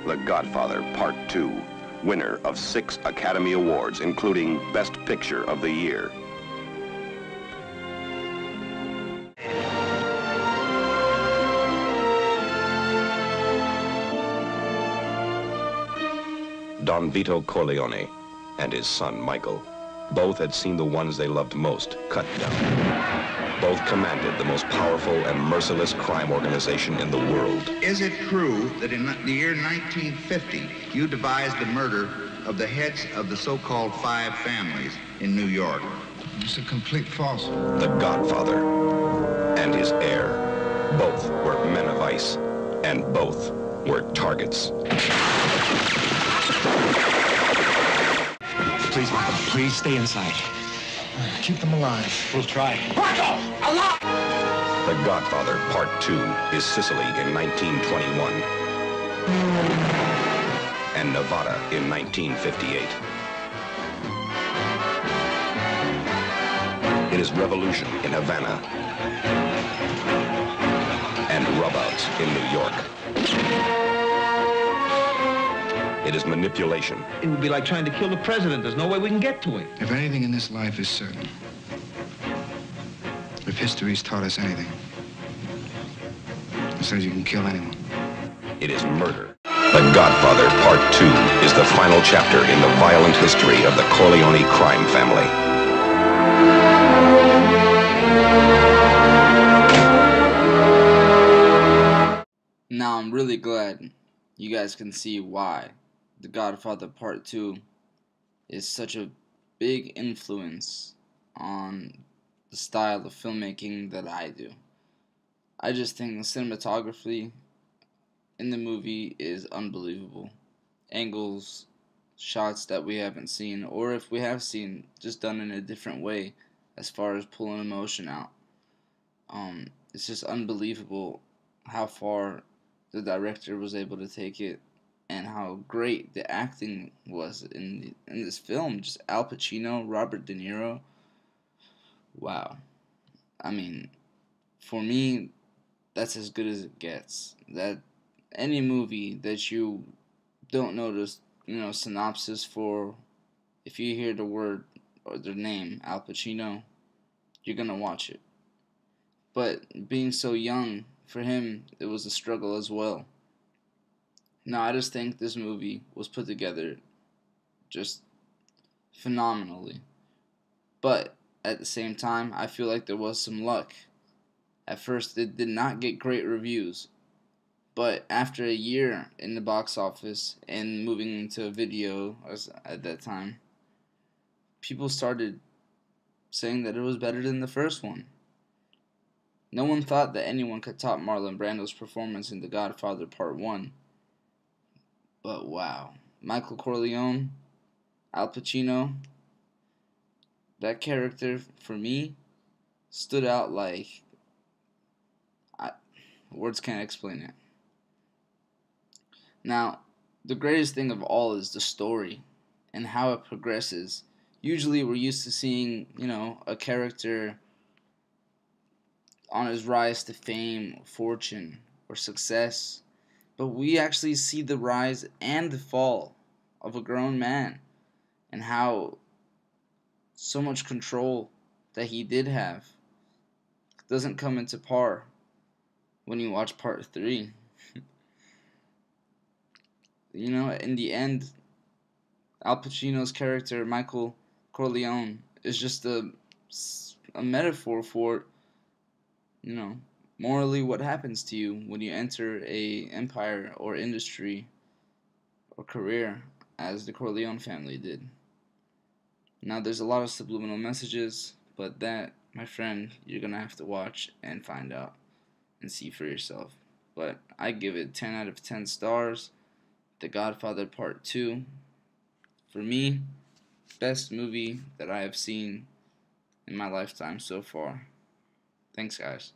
The Godfather Part 2, winner of 6 Academy Awards, including Best Picture of the Year. Don Vito Corleone and his son Michael both had seen the ones they loved most cut down. Both commanded the most powerful and merciless crime organization in the world. Is it true that in the year 1950, you devised the murder of the heads of the so-called 5 families in New York? It's a complete falsehood. The Godfather and his heir, both were men of ice, and both were targets. Please, Michael, please stay inside. Keep them alive. We'll try. Michael! Allah! The Godfather Part 2 is Sicily in 1921 and Nevada in 1958. It is revolution in Havana and rubouts in New York. It is manipulation. It would be like trying to kill the president. There's no way we can get to him. If anything in this life is certain, if history's taught us anything, it says you can kill anyone. It is murder. The Godfather Part 2 is the final chapter in the violent history of the Corleone crime family. Now I'm really glad you guys can see why The Godfather Part 2 is such a big influence on the style of filmmaking that I do. I just think the cinematography in the movie is unbelievable. Angles, shots that we haven't seen, or if we have seen, just done in a different way as far as pulling emotion out. It's just unbelievable how far the director was able to take it, and how great the acting was in this film. Just Al Pacino, Robert De Niro. Wow. I mean, for me, that's as good as it gets. That any movie that you don't know the synopsis for, if you hear the word or the name Al Pacino, you're gonna watch it. But being so young, for him, it was a struggle as well. Now, I just think this movie was put together just phenomenally. But at the same time, I feel like there was some luck. At first, it did not get great reviews. But after a year in the box office and moving into video at that time, people started saying that it was better than the first one. No one thought that anyone could top Marlon Brando's performance in The Godfather Part 1. But wow, Michael Corleone, Al Pacino, that character, for me, stood out like... words can't explain it. Now, the greatest thing of all is the story and how it progresses. Usually we're used to seeing, a character on his rise to fame, fortune, or success. But we actually see the rise and the fall of a grown man, and how so much control that he did have doesn't come into par when you watch Part 3. In the end, Al Pacino's character, Michael Corleone, is just a metaphor for, morally what happens to you when you enter a empire or industry or career, as the Corleone family did. Now, there's a lot of subliminal messages, but that, my friend, you're going to have to watch and find out and see for yourself. But I give it 10 out of 10 stars. The Godfather Part 2, for me, best movie that I have seen in my lifetime so far. Thanks, guys.